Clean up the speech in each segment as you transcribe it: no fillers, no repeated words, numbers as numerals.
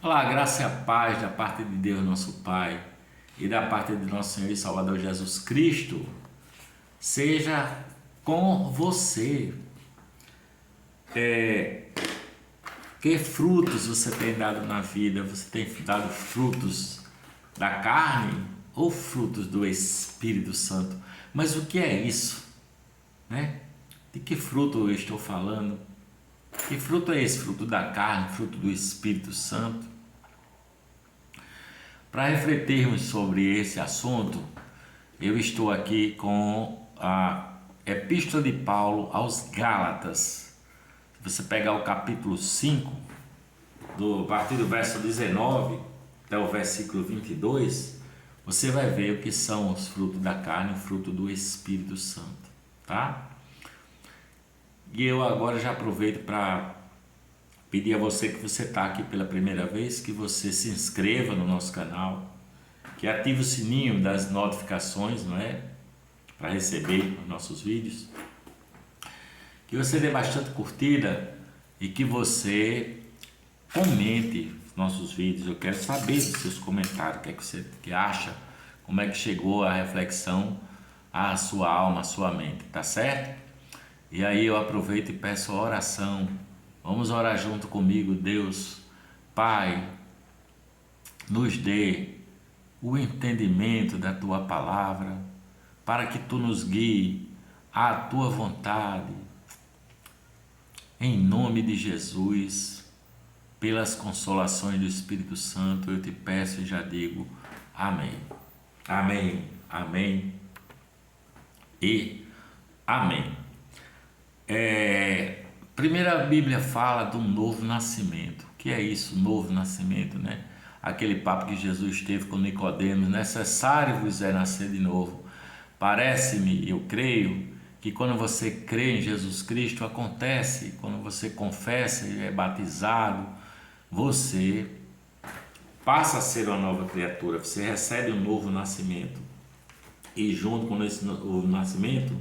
Olá, graça e a paz da parte de Deus, nosso Pai, e da parte de nosso Senhor e Salvador Jesus Cristo, seja com você. Que frutos você tem dado na vida? Você tem dado frutos da carne ou frutos do Espírito Santo? Mas o que é isso, né? De que fruto eu estou falando? Que fruto é esse? Fruto da carne, fruto do Espírito Santo? Para refletirmos sobre esse assunto, eu estou aqui com a Epístola de Paulo aos Gálatas. Se você pegar o capítulo 5, a partir do verso 19 até o versículo 22, você vai ver o que são os frutos da carne, o fruto do Espírito Santo, tá? E eu agora já aproveito para pedir a você que você está aqui pela primeira vez, que você se inscreva no nosso canal, que ative o sininho das notificações, não é? Para receber os nossos vídeos, que você dê bastante curtida e que você comente os nossos vídeos. Eu quero saber dos seus comentários, o que é que você acha, como é que chegou a reflexão à sua alma, à sua mente, tá certo? E aí eu aproveito e peço a oração. Vamos orar junto comigo. Deus, Pai, nos dê o entendimento da Tua palavra, para que Tu nos guie à Tua vontade, em nome de Jesus, pelas consolações do Espírito Santo, eu te peço e já digo amém, amém, amém e amém. Primeiro a Bíblia fala do novo nascimento. O que é isso, novo nascimento, né? Aquele papo que Jesus teve com Nicodemos: necessário vos é nascer de novo. Parece-me, eu creio, que quando você crê em Jesus Cristo, acontece, quando você confessa e é batizado, você passa a ser uma nova criatura, você recebe um novo nascimento. E junto com esse novo nascimento,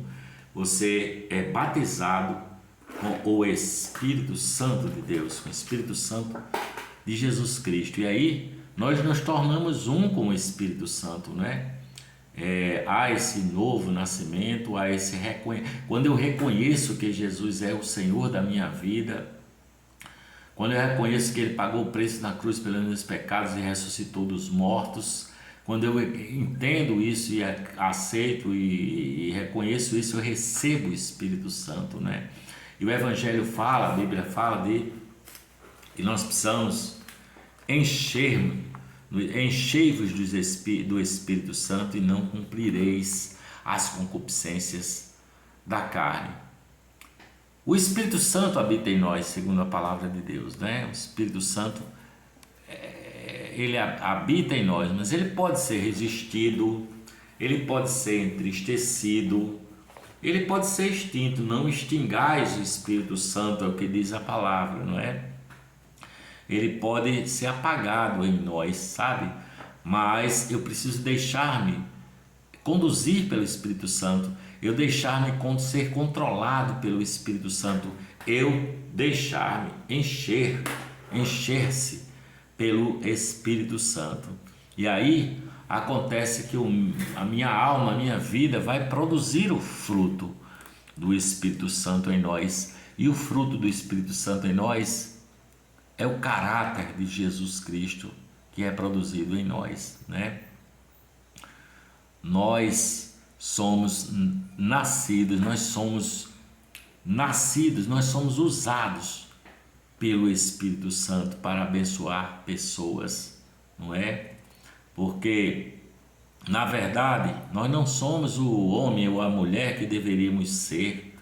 você é batizado com o Espírito Santo de Deus, com o Espírito Santo de Jesus Cristo. E aí nós nos tornamos um com o Espírito Santo, né? Há esse novo nascimento, há esse quando eu reconheço que Jesus é o Senhor da minha vida, quando eu reconheço que Ele pagou o preço na cruz pelos meus pecados e ressuscitou dos mortos, quando eu entendo isso e aceito e reconheço isso, eu recebo o Espírito Santo, né? E o Evangelho fala, a Bíblia fala de que nós precisamos enchei-vos do Espírito Santo e não cumprireis as concupiscências da carne. O Espírito Santo habita em nós, segundo a palavra de Deus, né? O Espírito Santo, ele habita em nós, mas ele pode ser resistido, ele pode ser entristecido, ele pode ser extinto. Não extingais o Espírito Santo, é o que diz a palavra, não é? Ele pode ser apagado em nós, sabe? Mas eu preciso deixar-me conduzir pelo Espírito Santo, eu deixar-me ser controlado pelo Espírito Santo, eu deixar-me encher-se pelo Espírito Santo. E aí acontece que a minha alma, a minha vida vai produzir o fruto do Espírito Santo em nós. E o fruto do Espírito Santo em nós é o caráter de Jesus Cristo que é produzido em nós, né? Nós somos nascidos, nós somos usados pelo Espírito Santo para abençoar pessoas, não é? Porque, na verdade, nós não somos o homem ou a mulher que deveríamos ser,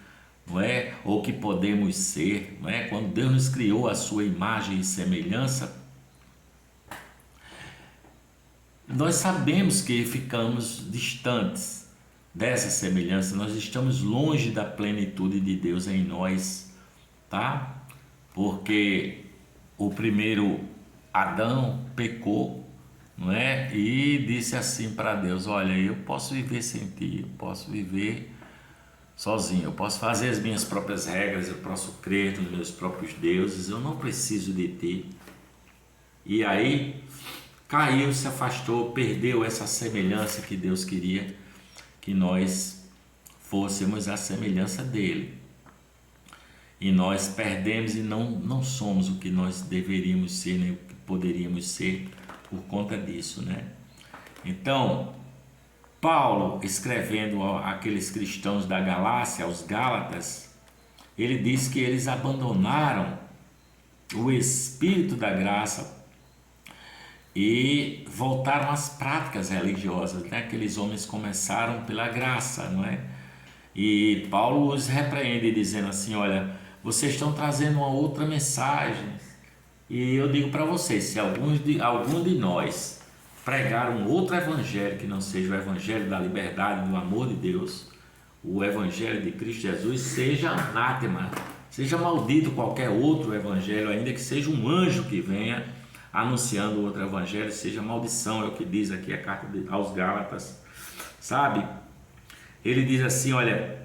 não é? Ou que podemos ser, não é? Quando Deus nos criou a sua imagem e semelhança, nós sabemos que ficamos distantes dessa semelhança, nós estamos longe da plenitude de Deus em nós, tá? Porque o primeiro Adão pecou, não é? E disse assim para Deus: olha, eu posso viver sem ti, eu posso viver sozinho, eu posso fazer as minhas próprias regras, eu posso crer nos meus próprios deuses, eu não preciso de ti. E aí caiu, se afastou, perdeu essa semelhança que Deus queria que nós fôssemos a semelhança dele. E nós perdemos e não somos o que nós deveríamos ser, nem o que poderíamos ser por conta disso, né? Então, Paulo, escrevendo àqueles cristãos da Galácia, aos Gálatas, ele diz que eles abandonaram o espírito da graça e voltaram às práticas religiosas, né? Aqueles homens começaram pela graça, não é? E Paulo os repreende dizendo assim, olha, vocês estão trazendo uma outra mensagem, e eu digo para vocês, se algum de nós pregar um outro evangelho que não seja o evangelho da liberdade, do amor de Deus, o evangelho de Cristo Jesus, seja anátema, seja maldito qualquer outro evangelho, ainda que seja um anjo que venha anunciando outro evangelho, seja maldição, é o que diz aqui a carta aos Gálatas, sabe? Ele diz assim, olha,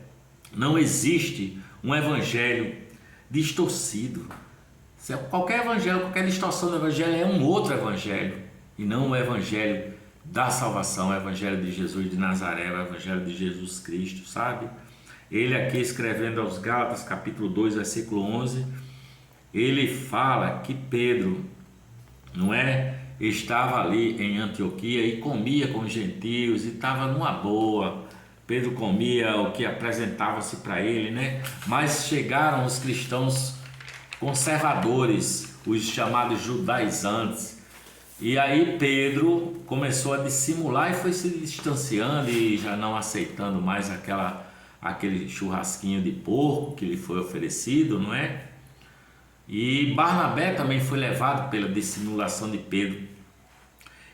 não existe um evangelho distorcido. Qualquer evangelho, qualquer distorção do evangelho é um outro evangelho, e não o evangelho da salvação, o evangelho de Jesus de Nazaré, o evangelho de Jesus Cristo, sabe? Ele aqui escrevendo aos Gálatas, capítulo 2, versículo 11, ele fala que Pedro, não é? Estava ali em Antioquia e comia com os gentios e estava numa boa. Pedro comia o que apresentava-se para ele, né? Mas chegaram os cristãos conservadores, os chamados judaizantes. E aí Pedro começou a dissimular e foi se distanciando e já não aceitando mais aquele churrasquinho de porco que lhe foi oferecido, não é? E Barnabé também foi levado pela dissimulação de Pedro.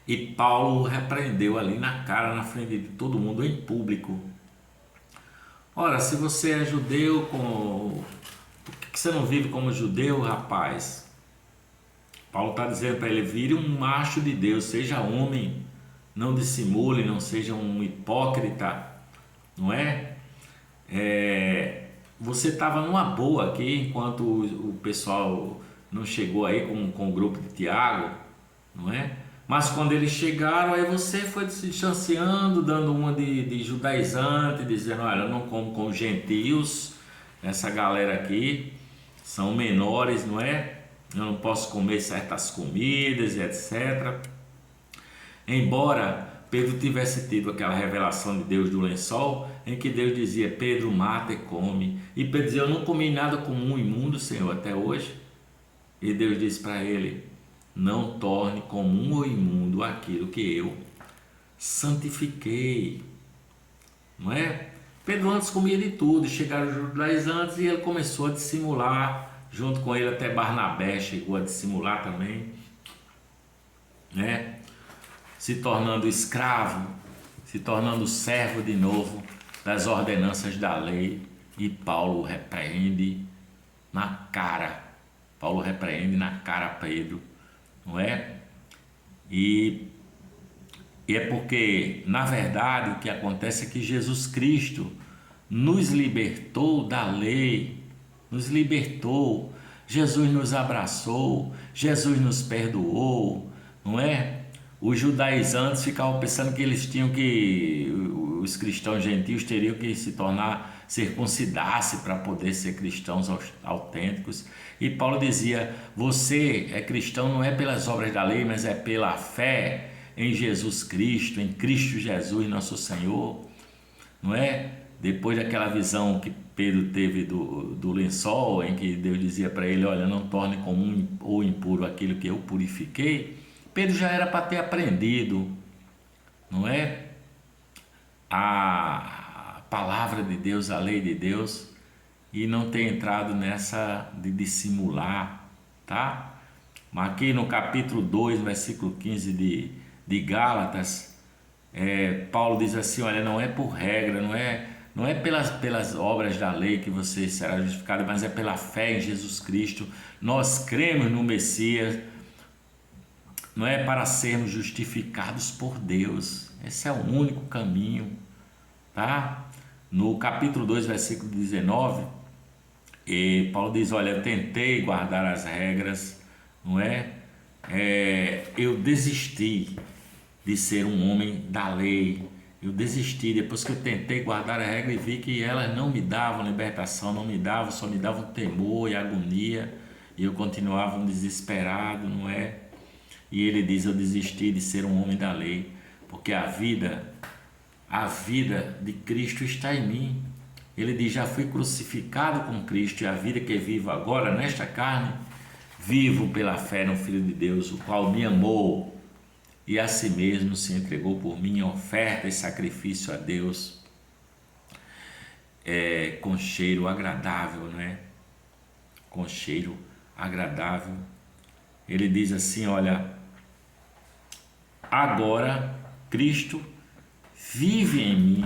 E Paulo o repreendeu ali na cara, na frente de todo mundo, em público. Ora, se você é judeu, por que você não vive como judeu, rapaz? Paulo está dizendo para ele, vire um macho de Deus, seja homem, não dissimule, não seja um hipócrita, não é? Você estava numa boa aqui, enquanto o pessoal não chegou aí com o grupo de Tiago, não é? Mas quando eles chegaram, aí você foi se distanciando, dando uma de judaizante, dizendo, olha, eu não como com gentios, essa galera aqui são menores, não é? Eu não posso comer certas comidas, etc. Embora Pedro tivesse tido aquela revelação de Deus do lençol, em que Deus dizia, Pedro, mata e come. E Pedro dizia, eu não comi nada comum, imundo, Senhor, até hoje. E Deus disse para ele, não torne comum ou imundo aquilo que eu santifiquei. Não é? Pedro antes comia de tudo, chegaram os judaizantes e ele começou a dissimular, junto com ele até Barnabé chegou a dissimular também, né? Se tornando escravo, se tornando servo de novo das ordenanças da lei, e Paulo repreende na cara. Paulo repreende na cara Pedro, não é? E é porque, na verdade, o que acontece é que Jesus Cristo nos libertou da lei, nos libertou, Jesus nos abraçou, Jesus nos perdoou, não é? Os judaizantes ficavam pensando que eles tinham que, os cristãos gentios teriam que se tornar, circuncidar-se para poder ser cristãos autênticos. E Paulo dizia, você é cristão não é pelas obras da lei, mas é pela fé em Jesus Cristo, em Cristo Jesus, nosso Senhor, não é? Depois daquela visão que Pedro teve do lençol, em que Deus dizia para ele, olha, não torne comum ou impuro aquilo que eu purifiquei, Pedro já era para ter aprendido, não é? A palavra de Deus, a lei de Deus, e não ter entrado nessa de dissimular, tá? Mas aqui no capítulo 2, versículo 15 de Gálatas, Paulo diz assim, olha, não é por regra, não é pelas obras da lei que você será justificado, mas é pela fé em Jesus Cristo. Nós cremos no Messias, não é para sermos justificados por Deus. Esse é o único caminho, tá? No capítulo 2, versículo 19, Paulo diz, olha, eu tentei guardar as regras, não é? eu desisti de ser um homem da lei. Eu desisti depois que eu tentei guardar a regra e vi que elas não me davam libertação, não me davam, só me davam temor e agonia, e eu continuava um desesperado, não é? E ele diz: eu desisti de ser um homem da lei, porque a vida de Cristo está em mim. Ele diz: já fui crucificado com Cristo, e a vida que vivo agora nesta carne, vivo pela fé no Filho de Deus, o qual me amou e a si mesmo se entregou por mim, oferta e sacrifício a Deus, com cheiro agradável, não é? Com cheiro agradável. Ele diz assim: olha, agora Cristo vive em mim.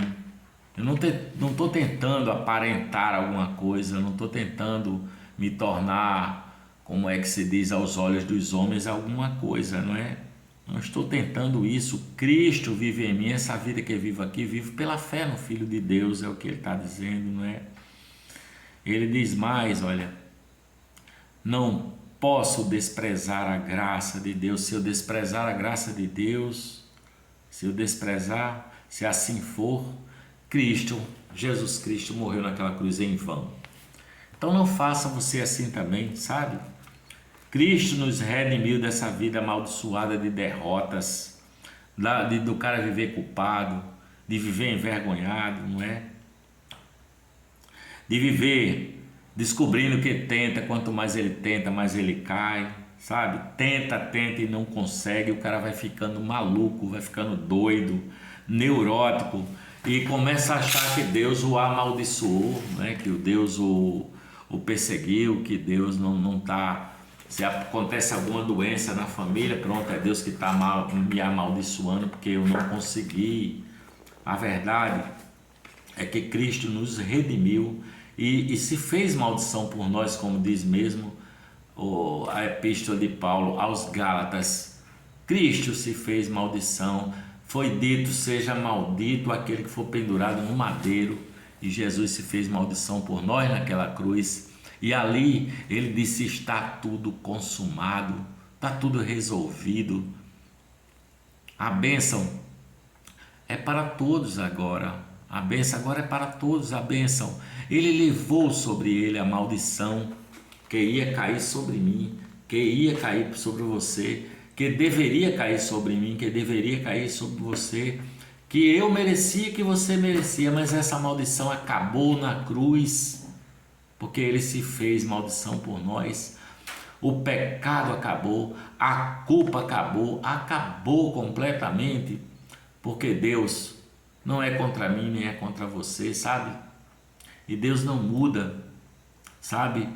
Eu não estou tentando aparentar alguma coisa, eu não estou tentando me tornar, como é que se diz aos olhos dos homens, alguma coisa, não é? Não estou tentando isso. Cristo vive em mim. Essa vida que eu vivo aqui, vivo pela fé no Filho de Deus, é o que ele está dizendo, não é? Ele diz mais, olha, não posso desprezar a graça de Deus. Se eu desprezar a graça de Deus, se eu desprezar, se assim for, Jesus Cristo morreu naquela cruz em vão. Então não faça você assim também, sabe? Cristo nos redimiu dessa vida amaldiçoada de derrotas, do cara viver culpado, de viver envergonhado, não é? De viver descobrindo que tenta, quanto mais ele tenta, mais ele cai, sabe? Tenta e não consegue, o cara vai ficando maluco, vai ficando doido, neurótico, e começa a achar que Deus o amaldiçoou, né? Que o Deus o perseguiu, que Deus não está... Se acontece alguma doença na família, pronto, é Deus que está me amaldiçoando porque eu não consegui. A verdade é que Cristo nos redimiu e se fez maldição por nós, como diz mesmo a epístola de Paulo aos Gálatas. Cristo se fez maldição, foi dito: seja maldito aquele que for pendurado no madeiro, e Jesus se fez maldição por nós naquela cruz. E ali ele disse: está tudo consumado, está tudo resolvido. A bênção é para todos agora. A bênção agora é para todos, a bênção. Ele levou sobre ele a maldição que ia cair sobre mim, que ia cair sobre você, que deveria cair sobre mim, que deveria cair sobre você, que eu merecia, que você merecia, mas essa maldição acabou na cruz. Porque ele se fez maldição por nós, o pecado acabou, a culpa acabou completamente, porque Deus não é contra mim nem é contra você, sabe? E Deus não muda, sabe?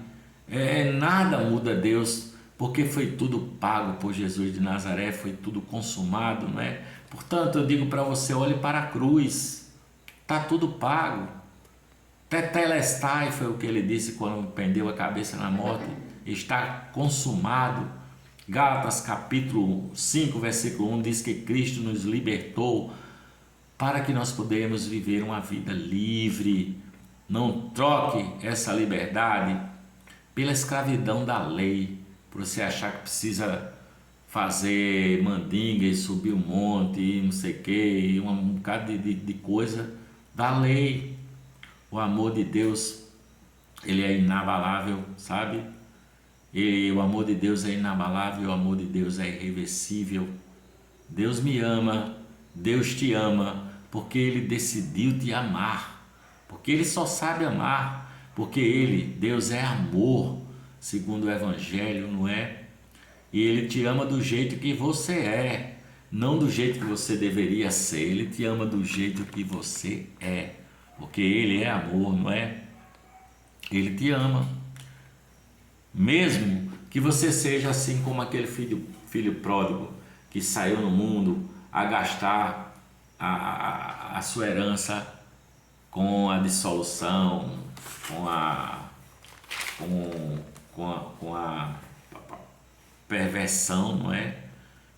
Nada muda Deus, porque foi tudo pago por Jesus de Nazaré, foi tudo consumado, não é? Portanto, eu digo para você: olhe para a cruz, está tudo pago. Tetelestai foi o que ele disse quando pendeu a cabeça na morte. Está consumado. Gálatas capítulo 5, versículo 1 diz que Cristo nos libertou para que nós pudéssemos viver uma vida livre. Não troque essa liberdade pela escravidão da lei, por você achar que precisa fazer mandinga e subir um monte e não sei o que, um bocado de coisa da lei. O amor de Deus, ele é inabalável, sabe? E o amor de Deus é inabalável, o amor de Deus é irreversível. Deus me ama, Deus te ama, porque Ele decidiu te amar, porque Ele só sabe amar, porque Deus é amor, segundo o Evangelho, não é? E Ele te ama do jeito que você é, não do jeito que você deveria ser. Ele te ama do jeito que você é, porque Ele é amor, não é? Ele te ama, mesmo que você seja assim como aquele filho pródigo que saiu no mundo a gastar a sua herança com a dissolução, com a perversão, não é?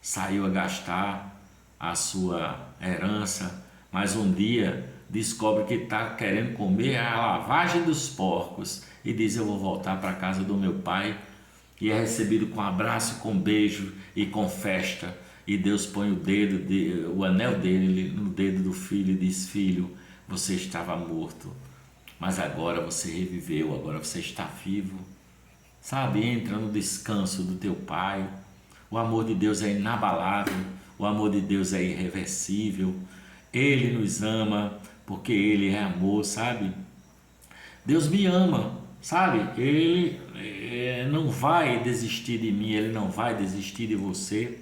Saiu a gastar a sua herança, mas um dia descobre que está querendo comer a lavagem dos porcos e diz: eu vou voltar para a casa do meu pai e é recebido com abraço, com beijo e com festa. E Deus põe o anel dele no dedo do filho e diz: filho, você estava morto, mas agora você reviveu, agora você está vivo. Sabe, entra no descanso do teu Pai. O amor de Deus é inabalável, o amor de Deus é irreversível. Ele nos ama porque Ele é amor, sabe? Deus me ama, sabe? Ele não vai desistir de mim, Ele não vai desistir de você.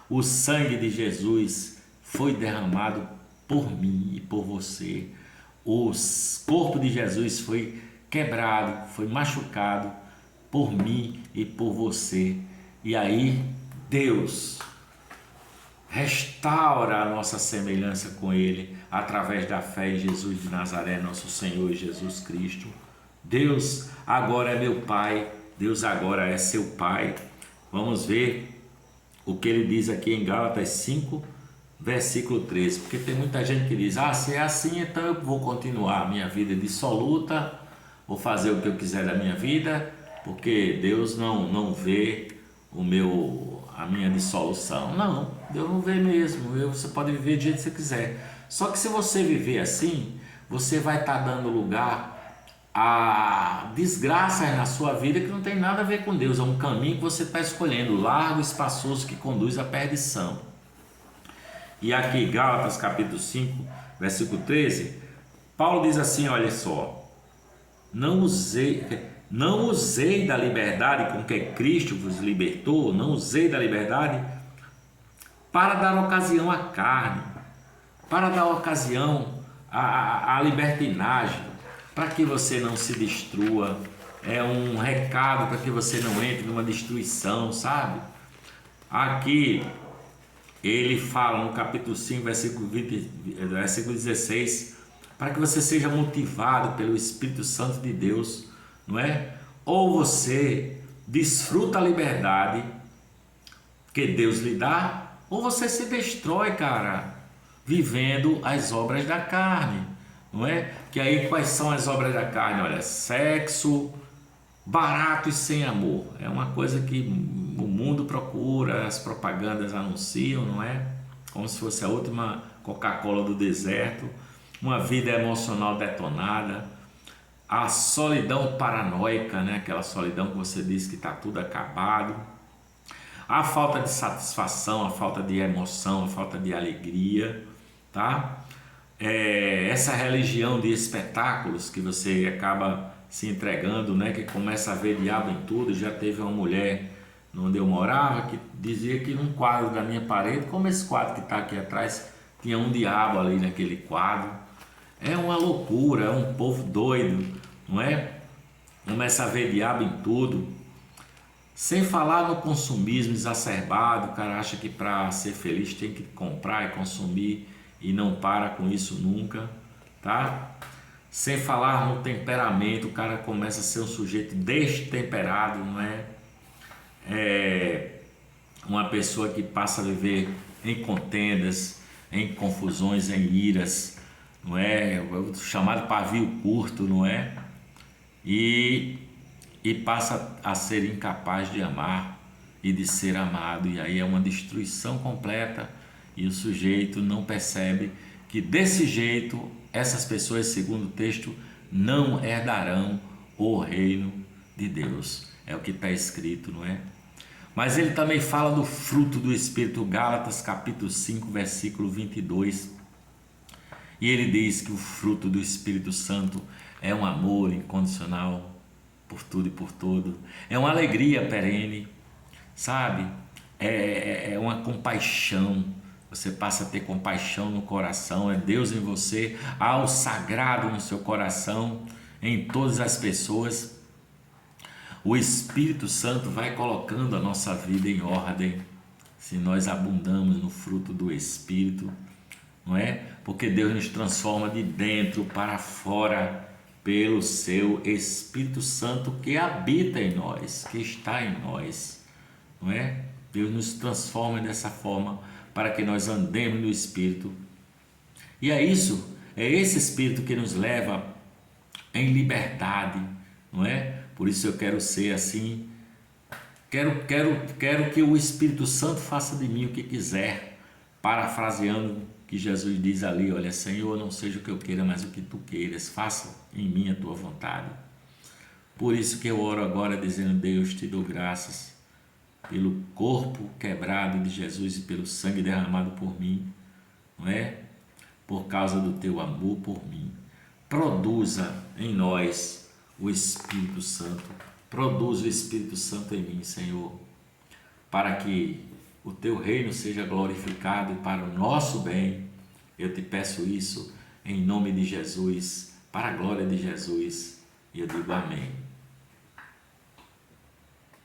O sangue de Jesus foi derramado por mim e por você. O corpo de Jesus foi quebrado, foi machucado por mim e por você. E aí Deus restaura a nossa semelhança com Ele através da fé em Jesus de Nazaré, nosso Senhor Jesus Cristo. Deus agora é meu Pai, Deus agora é seu Pai. Vamos ver o que ele diz aqui em Gálatas 5, versículo 13, porque tem muita gente que diz: se é assim, então eu vou continuar a minha vida dissoluta, vou fazer o que eu quiser da minha vida, porque Deus não vê a minha dissolução. Não, Deus não vê mesmo. Você pode viver do jeito que você quiser. Só que se você viver assim, você vai estar dando lugar a desgraças na sua vida que não tem nada a ver com Deus. É um caminho que você está escolhendo, largo, espaçoso, que conduz à perdição. E aqui, Gálatas capítulo 5, versículo 13, Paulo diz assim: olha só, não usei da liberdade com que Cristo vos libertou, não usei da liberdade para dar ocasião à carne, para dar ocasião à libertinagem, para que você não se destrua. É um recado para que você não entre numa destruição, sabe? Aqui ele fala no capítulo 5, versículo 16, para que você seja motivado pelo Espírito Santo de Deus, não é? Ou você desfruta a liberdade que Deus lhe dá, ou você se destrói, cara, vivendo as obras da carne, não é? Que aí quais são as obras da carne? Olha, sexo barato e sem amor, é uma coisa que o mundo procura, as propagandas anunciam, não é? Como se fosse a última Coca-Cola do deserto. Uma vida emocional detonada, a solidão paranoica, né? Aquela solidão que você diz que está tudo acabado, a falta de satisfação, a falta de emoção, a falta de alegria, tá? Essa religião de espetáculos que você acaba se entregando, né? Que começa a ver diabo em tudo. Já teve uma mulher onde eu morava que dizia que num quadro da minha parede, como esse quadro que está aqui atrás, tinha um diabo ali naquele quadro. É uma loucura, é um povo doido, não é? Começa a ver diabo em tudo. Sem falar no consumismo exacerbado. O cara acha que para ser feliz tem que comprar e consumir e não para com isso nunca, tá? Sem falar no temperamento, o cara começa a ser um sujeito destemperado, não é? Uma pessoa que passa a viver em contendas, em confusões, em iras, não é? O chamado pavio curto, não é? E passa a ser incapaz de amar e de ser amado, e aí é uma destruição completa, e o sujeito não percebe que desse jeito essas pessoas, segundo o texto, não herdarão o reino de Deus. É o que está escrito, não é? Mas ele também fala do fruto do Espírito, Gálatas capítulo 5, versículo 22. E ele diz que o fruto do Espírito Santo é um amor incondicional por tudo e por todo. É uma alegria perene, sabe? É uma compaixão. Você passa a ter compaixão no coração. É Deus em você. Há o sagrado no seu coração, em todas as pessoas. O Espírito Santo vai colocando a nossa vida em ordem, se nós abundamos no fruto do Espírito, não é? Porque Deus nos transforma de dentro para fora pelo seu Espírito Santo que habita em nós, que está em nós, não é? Deus nos transforma dessa forma para que nós andemos no Espírito. E é esse Espírito que nos leva em liberdade, não é? Por isso eu quero ser assim, Quero que o Espírito Santo faça de mim o que quiser, parafraseando que Jesus diz ali: olha, Senhor, não seja o que eu queira, mas o que tu queiras, faça em mim a tua vontade. Por isso que eu oro agora dizendo: Deus, te dou graças pelo corpo quebrado de Jesus e pelo sangue derramado por mim, não é? Por causa do teu amor por mim. Produza em nós o Espírito Santo. Produza o Espírito Santo em mim, Senhor, para que o teu reino seja glorificado e para o nosso bem. Eu te peço isso em nome de Jesus, para a glória de Jesus. E eu digo amém.